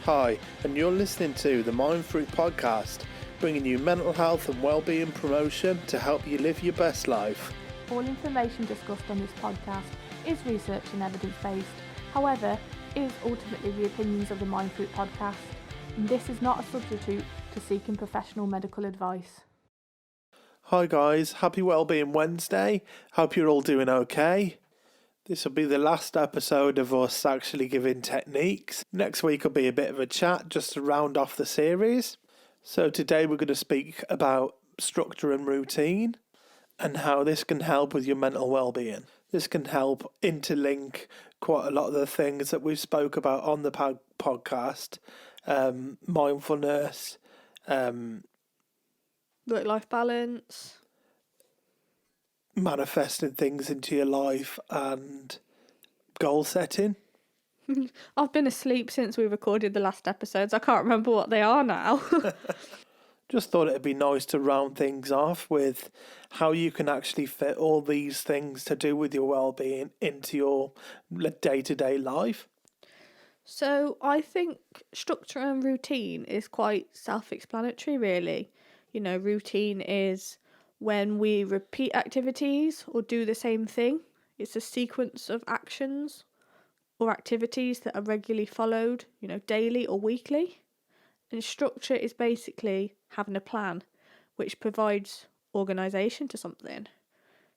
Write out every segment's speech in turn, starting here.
Hi, and you're listening to the Mind Fruit podcast, bringing you mental health and well-being promotion to help you live your best life. All information discussed on this podcast is research and evidence-based. However, it is ultimately the opinions of the Mind Fruit podcast, and this is not a substitute to seeking professional medical advice. Hi guys, happy Wellbeing Wednesday. Hope you're all doing okay. This will be the last episode of us actually giving techniques. Next week will be a bit of a chat just to round off the series. So today we're going to speak about structure and routine and how this can help with your mental well-being. This can help interlink quite a lot of the things that we've spoke about on the podcast. Mindfulness, work-life balance, manifesting things into your life, and goal setting. I've been asleep since we recorded the last episodes. I can't remember what they are now. Just thought it'd be nice to round things off with how you can actually fit all these things to do with your well-being into your day-to-day life. So I think structure and routine is quite self-explanatory, really. You know, routine is when we repeat activities or do the same thing. It's a sequence of actions or activities that are regularly followed, daily or weekly. And structure is basically having a plan, which provides organisation to something.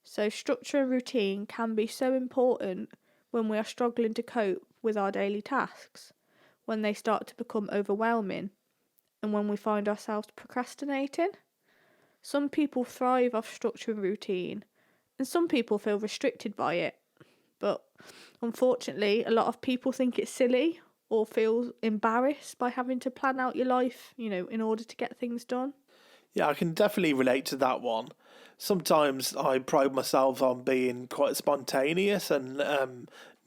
So structure and routine can be so important when we are struggling to cope with our daily tasks, when they start to become overwhelming, and when we find ourselves procrastinating. Some people thrive off structure and routine, and some people feel restricted by it. But unfortunately, a lot of people think it's silly or feel embarrassed by having to plan out your life, in order to get things done. Yeah, I can definitely relate to that one. Sometimes I pride myself on being quite spontaneous and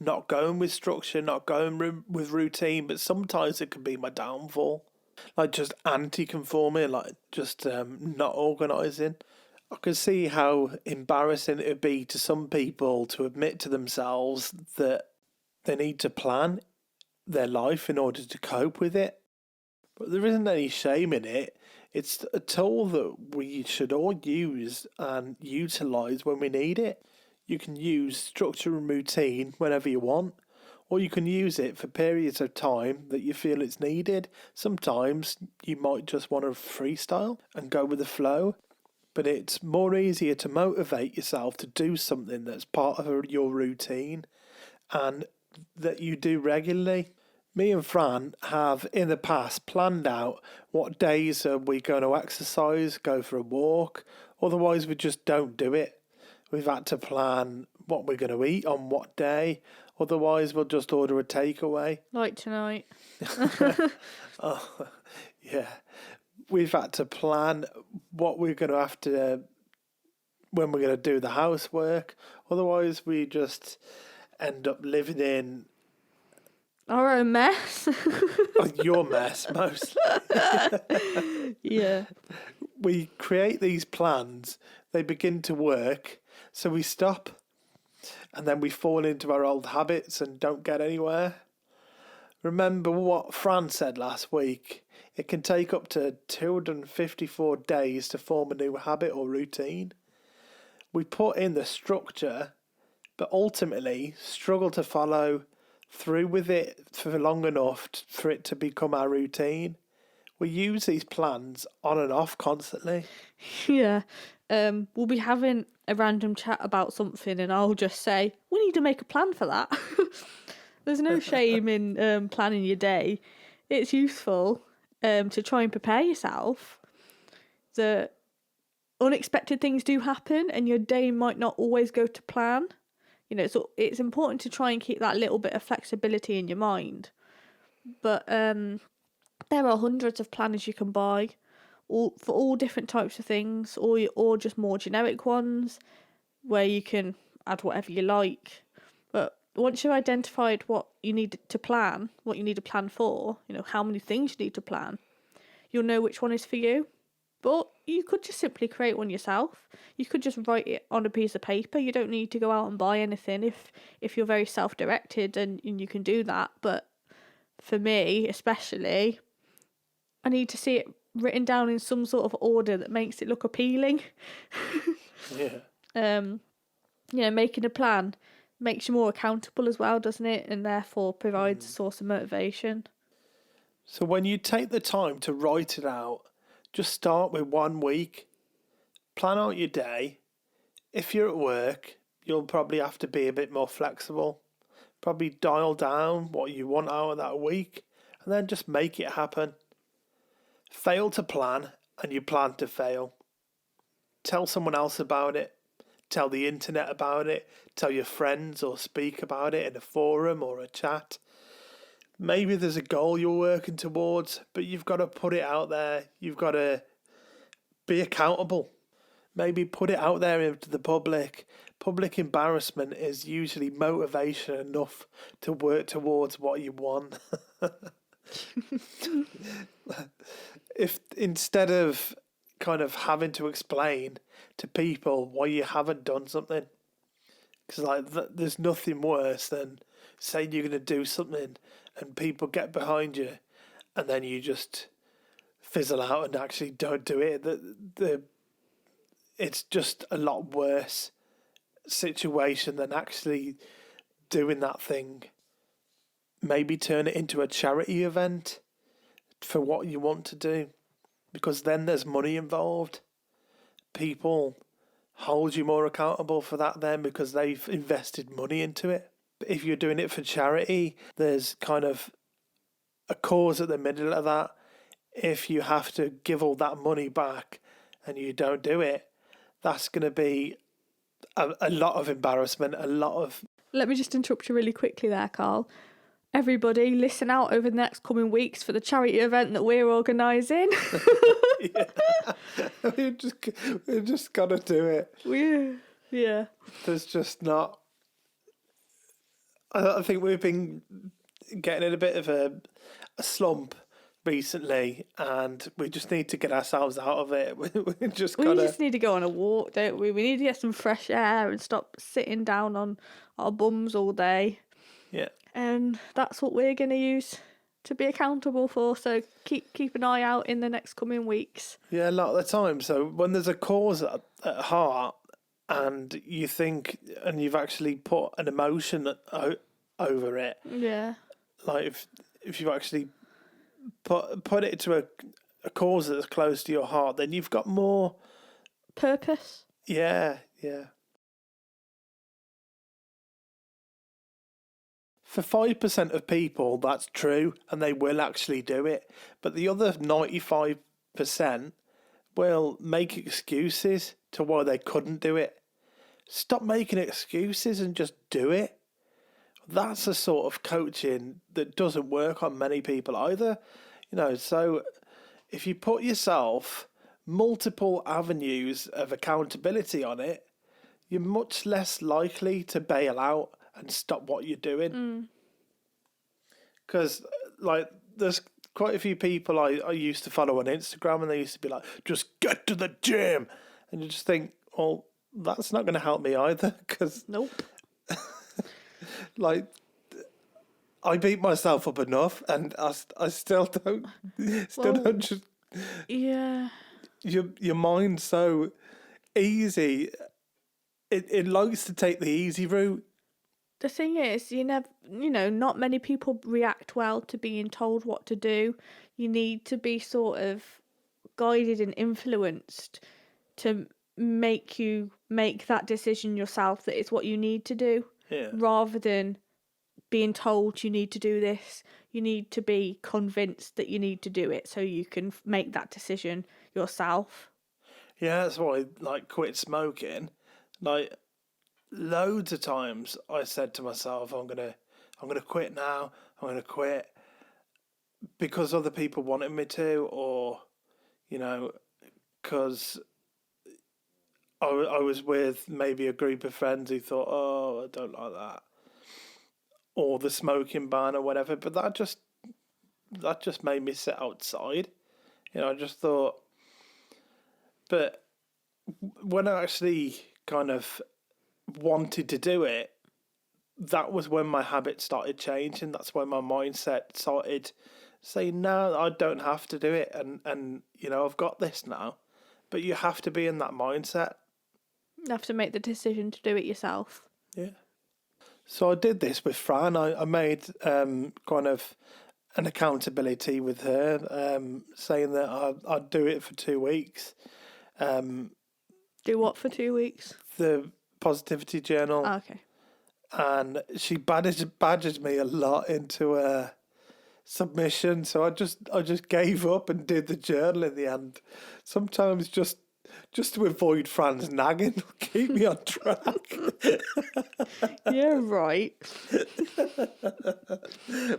not going with structure, not going with routine, but sometimes it can be my downfall. Like just anti-conforming, like just not organising. I can see how embarrassing it would be to some people to admit to themselves that they need to plan their life in order to cope with it. But there isn't any shame in it. It's a tool that we should all use and utilise when we need it. You can use structure and routine whenever you want, or you can use it for periods of time that you feel it's needed. Sometimes you might just want to freestyle and go with the flow, but it's more easier to motivate yourself to do something that's part of your routine and that you do regularly. Me and Fran have in the past planned out what days are we going to exercise, go for a walk, otherwise we just don't do it. We've had to plan what we're going to eat on what day, otherwise we'll just order a takeaway. Like tonight. Oh, yeah. We've had to plan what we're going to have to, when we're going to do the housework, otherwise we just end up living in our own mess. your mess, mostly. Yeah. We create these plans, they begin to work, so we stop, and then we fall into our old habits and don't get anywhere. Remember what Fran said last week. It can take up to 254 days to form a new habit or routine. We put in the structure, but ultimately struggle to follow through with it for long enough for it to become our routine. We use these plans on and off constantly. Yeah. We'll be having a random chat about something and I'll just say, we need to make a plan for that. There's no shame in planning your day. It's useful to try and prepare yourself that unexpected things do happen and your day might not always go to plan. So it's important to try and keep that little bit of flexibility in your mind. But there are hundreds of planners you can buy, all for all different types of things, or just more generic ones where you can add whatever you like. But once you've identified what you need to plan, what you need to plan for, how many things you need to plan, you'll know which one is for you. But you could just simply create one yourself. You could just write it on a piece of paper. You don't need to go out and buy anything if you're very self-directed and you can do that. But for me especially, I need to see it written down in some sort of order that makes it look appealing. Yeah. Making a plan makes you more accountable as well, doesn't it? And therefore provides a source of motivation. So when you take the time to write it out, just start with 1 week. Plan out your day. If you're at work, you'll probably have to be a bit more flexible. Probably dial down what you want out of that week and then just make it happen. Fail to plan and you plan to fail. Tell someone else about it. Tell the internet about it. Tell your friends or speak about it in a forum or a chat. Maybe there's a goal you're working towards, but you've got to put it out there. You've got to be accountable. Maybe put it out there into the public. Public embarrassment is usually motivation enough to work towards what you want. If instead of kind of having to explain to people why you haven't done something, because there's nothing worse than saying you're going to do something and people get behind you and then you just fizzle out and actually don't do it. It's just a lot worse situation than actually doing that thing. Maybe turn it into a charity event for what you want to do, because then there's money involved. People hold you more accountable for that then because they've invested money into it. If you're doing it for charity, there's kind of a cause at the middle of that. If you have to give all that money back and you don't do it, that's going to be a lot of embarrassment, a lot of... Let me just interrupt you really quickly there, Carl. Everybody, listen out over the next coming weeks for the charity event that we're organising. We've just got to do it. Yeah. There's just not... I think we've been getting in a bit of a slump recently, and we just need to get ourselves out of it. We just need to go on a walk, don't we? We need to get some fresh air and stop sitting down on our bums all day. Yeah. And that's what we're going to use to be accountable for. So keep an eye out in the next coming weeks. Yeah, a lot of the time. So when there's a cause at heart and you think, and you've actually put an emotion over it. Yeah. Like if you've actually put it to a cause that's close to your heart, then you've got more purpose. Yeah. For 5% of people, that's true, and they will actually do it. But the other 95% will make excuses to why they couldn't do it. Stop making excuses and just do it. That's a sort of coaching that doesn't work on many people either. So if you put yourself multiple avenues of accountability on it, you're much less likely to bail out and stop what you're doing. Because there's quite a few people I used to follow on Instagram, and they used to be like, just get to the gym, and you just think, well, that's not going to help me either, because nope. I beat myself up enough, and I still don't just... Yeah. Your mind's so easy. It likes to take the easy route. The thing is, not many people react well to being told what to do. You need to be sort of guided and influenced to make you make that decision yourself that it's what you need to do. Yeah. Rather than being told you need to do this. You need to be convinced that you need to do it so you can make that decision yourself. Yeah, that's why I quit smoking. Loads of times I said to myself, I'm gonna quit now. I'm gonna quit because other people wanted me to, or because I was with maybe a group of friends who thought, oh, I don't like that, or the smoking ban or whatever. But that just made me sit outside. I just thought. But when I actually kind of wanted to do it, that was when my habits started changing. That's when my mindset started saying, no, I don't have to do it. And I've got this now. But you have to be in that mindset. You have to make the decision to do it yourself. Yeah. So I did this with Fran. I made kind of an accountability with her, saying that I'd do it for 2 weeks. Do what for 2 weeks? The positivity journal. Oh, okay. And she badgered me a lot into a submission. So I just gave up and did the journal in the end. Sometimes just to avoid Fran's nagging, keep me on track. Yeah, right.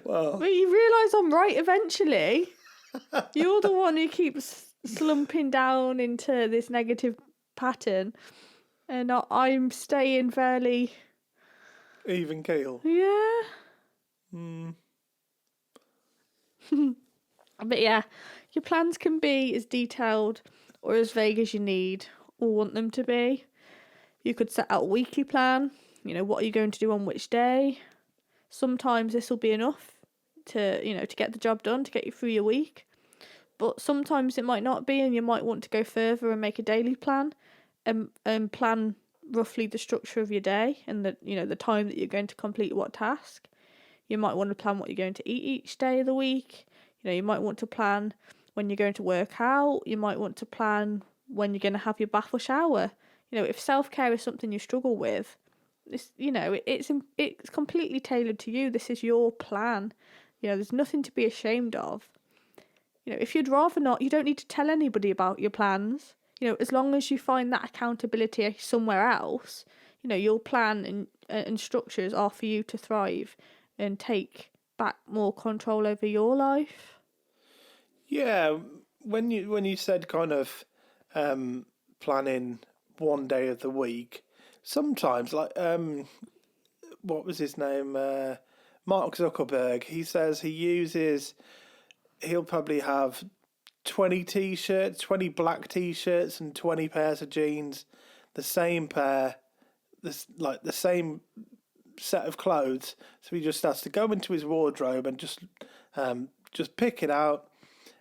Well, But you realise I'm right eventually. You're the one who keeps slumping down into this negative pattern, and I'm staying fairly even keel. Yeah. But yeah, your plans can be as detailed or as vague as you need or want them to be. You could set out a weekly plan. What are you going to do on which day? Sometimes this will be enough to get the job done, to get you through your week. But sometimes it might not be, and you might want to go further and make a daily plan and plan roughly the structure of your day and the time that you're going to complete what task. You might want to plan what you're going to eat each day of the week. You might want to plan when you're going to work out. You might want to plan when you're going to have your bath or shower. If self-care is something you struggle with, it's completely tailored to you. This is your plan. There's nothing to be ashamed of. If you'd rather not, you don't need to tell anybody about your plans. As long as you find that accountability somewhere else, your plan and structures are for you to thrive and take back more control over your life. Yeah, when you said kind of planning one day of the week, sometimes like what was his name? Mark Zuckerberg. He says he'll probably have 20 t-shirts, 20 black t-shirts and 20 pairs of jeans, the same pair, the same set of clothes. So he just has to go into his wardrobe and just pick it out,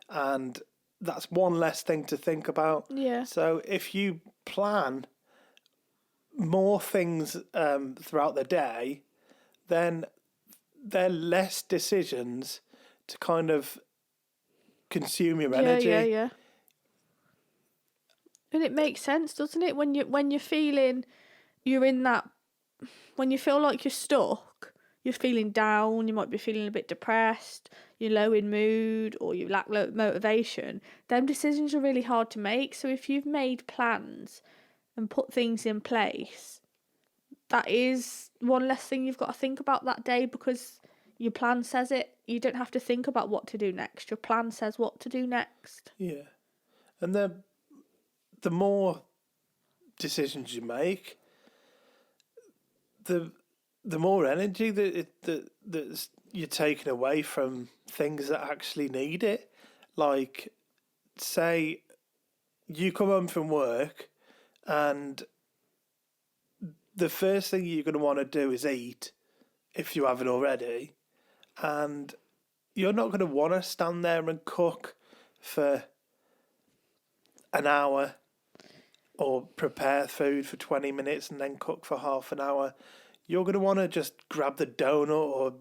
and that's one less thing to think about. Yeah. So if you plan more things throughout the day, then there are less decisions to kind of consume your energy. Yeah. And it makes sense, doesn't it? When you're feeling when you feel like you're stuck, you're feeling down, you might be feeling a bit depressed, you're low in mood, or you lack motivation, them decisions are really hard to make. So if you've made plans and put things in place, that is one less thing you've got to think about that day, because your plan says it. You don't have to think about what to do next. Your plan says what to do next. Yeah. And the more decisions you make, the more energy that you're taking away from things that actually need it. Like, say you come home from work and the first thing you're going to want to do is eat, if you haven't already, and you're not going to want to stand there and cook for an hour or prepare food for 20 minutes and then cook for half an hour. You're going to want to just grab the donut or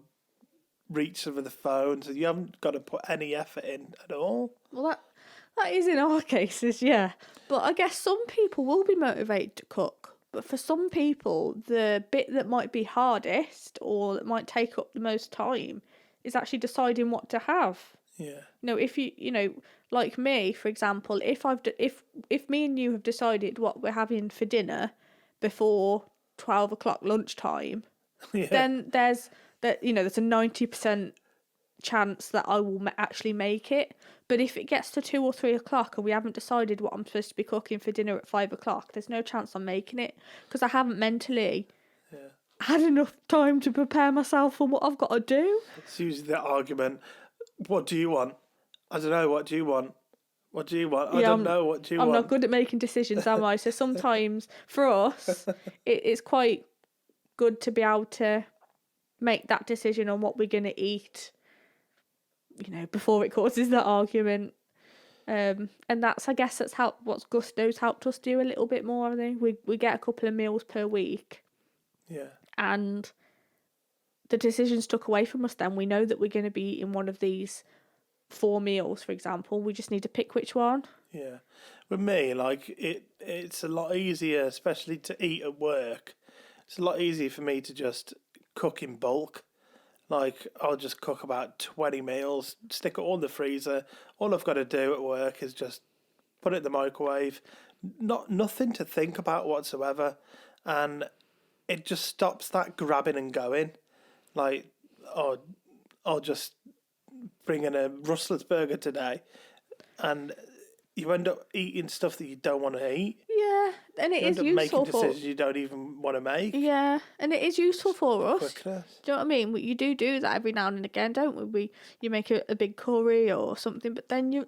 reach over the phone, so you haven't got to put any effort in at all. Well, that is in our cases, yeah. But I guess some people will be motivated to cook. But for some people, the bit that might be hardest or that might take up the most time is actually deciding what to have. Yeah. If like me, for example, if me and you have decided what we're having for dinner before 12 o'clock lunchtime, Yeah. then there's a 90% chance that I will actually make it. But if it gets to 2 or 3 o'clock and we haven't decided what I'm supposed to be cooking for dinner at 5 o'clock, there's no chance I'm making it, because I haven't mentally had enough time to prepare myself for what I've got to do. It's usually the argument, what do you want? I don't know, what do you want? What do you want? I don't know, what do you want? I'm not good at making decisions, am I? So sometimes, for us, it's quite good to be able to make that decision on what we're going to eat, before it causes that argument. And that's, I guess, that's what Gusto's helped us do a little bit more. I think we get a couple of meals per week. Yeah. And the decision's took away from us then. We know that we're going to be eating one of these 4 meals, for example. We just need to pick which one. Yeah. With me, it's a lot easier, especially to eat at work. It's a lot easier for me to just cook in bulk. I'll just cook about 20 meals, stick it all in the freezer. All I've got to do at work is just put it in the microwave. Nothing to think about whatsoever. And it just stops that grabbing and going. I'll just bring in a Rustler's burger today, and you end up eating stuff that you don't want to eat. Yeah, and it is useful making decisions you don't even want to make. Yeah, and it is useful for us. Quickness. Do you know what I mean? You do that every now and again, don't we? You make a big curry or something, but then you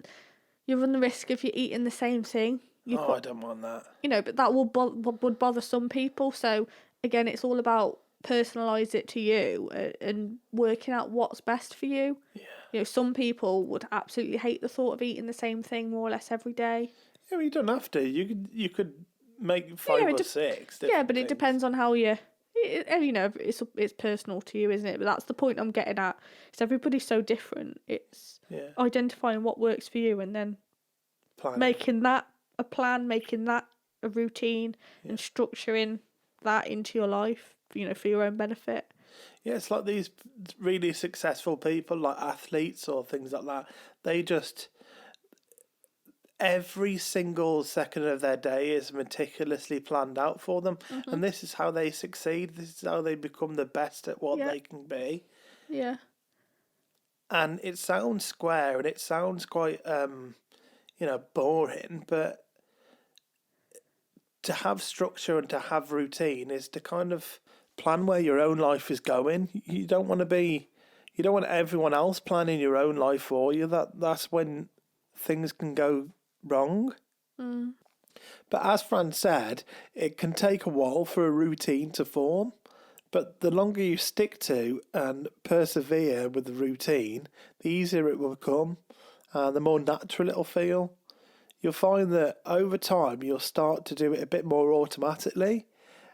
run the risk of you eating the same thing. I don't want that. But that would bother some people. So again, it's all about personalise it to you and working out what's best for you. Yeah. Some people would absolutely hate the thought of eating the same thing more or less every day. Yeah, you don't have to. You could make 5 or 6. Yeah, but it things. depends on how it's personal to you, isn't it? But that's the point I'm getting at. It's everybody's so different. It's identifying what works for you and then making that a plan, making that a routine, and structuring that into your life, for your own benefit. Yeah, it's like these really successful people, like athletes or things like that. They just, every single second of their day is meticulously planned out for them. Mm-hmm. And this is how they succeed. This is how they become the best at what they can be. Yeah. And it sounds square and it sounds quite, boring, but to have structure and to have routine is to kind of plan where your own life is going. You don't want everyone else planning your own life for you. That's when things can go wrong. Mm. But as Fran said, it can take a while for a routine to form. But the longer you stick to and persevere with the routine, the easier it will become, and the more natural it'll feel. You'll find that over time you'll start to do it a bit more automatically,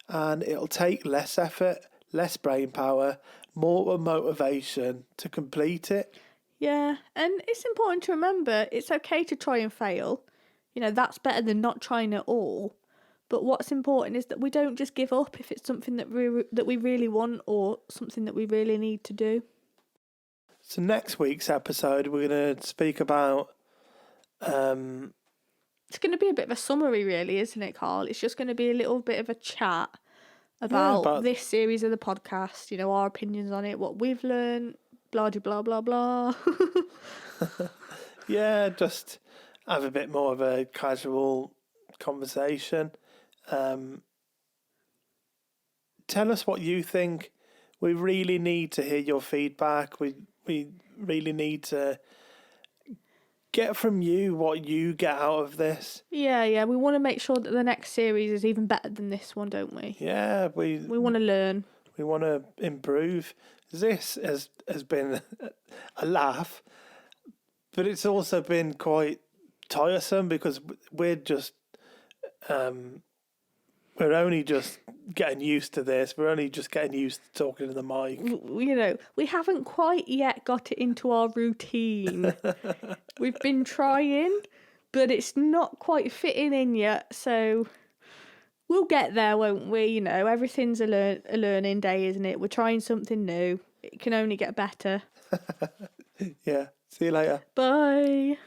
and it'll take less effort, less brain power, more motivation to complete it. Yeah, and it's important to remember it's okay to try and fail. That's better than not trying at all. But what's important is that we don't just give up if it's something that we really want or something that we really need to do. So next week's episode, we're going to speak about... It's going to be a bit of a summary, really, isn't it, Carl? It's just going to be a little bit of a chat about this series of the podcast, our opinions on it, what we've learned, blah, blah, blah, blah. Yeah, just have a bit more of a casual conversation. Tell us what you think. We really need to hear your feedback. We really need to get from you what you get out of this. Yeah. We want to make sure that the next series is even better than this one, don't we? Yeah, we want to learn. We want to improve. This has been a laugh, but it's also been quite tiresome because we're just we're only just getting used to this. We're only just getting used to talking to the mic. We haven't quite yet got it into our routine. We've been trying, but it's not quite fitting in yet. So we'll get there, won't we? Everything's a learning day, isn't it? We're trying something new. It can only get better. Yeah. See you later. Bye.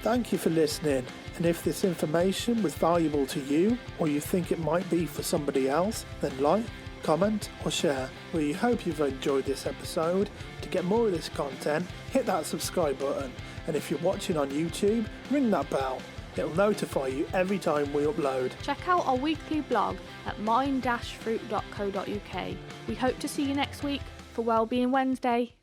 Thank you for listening, and if this information was valuable to you or you think it might be for somebody else, then like, comment or share. We hope you've enjoyed this episode. To get more of this content, hit that subscribe button, and if you're watching on YouTube, ring that bell. It'll notify you every time we upload. Check out our weekly blog at mind-fruit.co.uk. We hope to see you next week for Wellbeing Wednesday.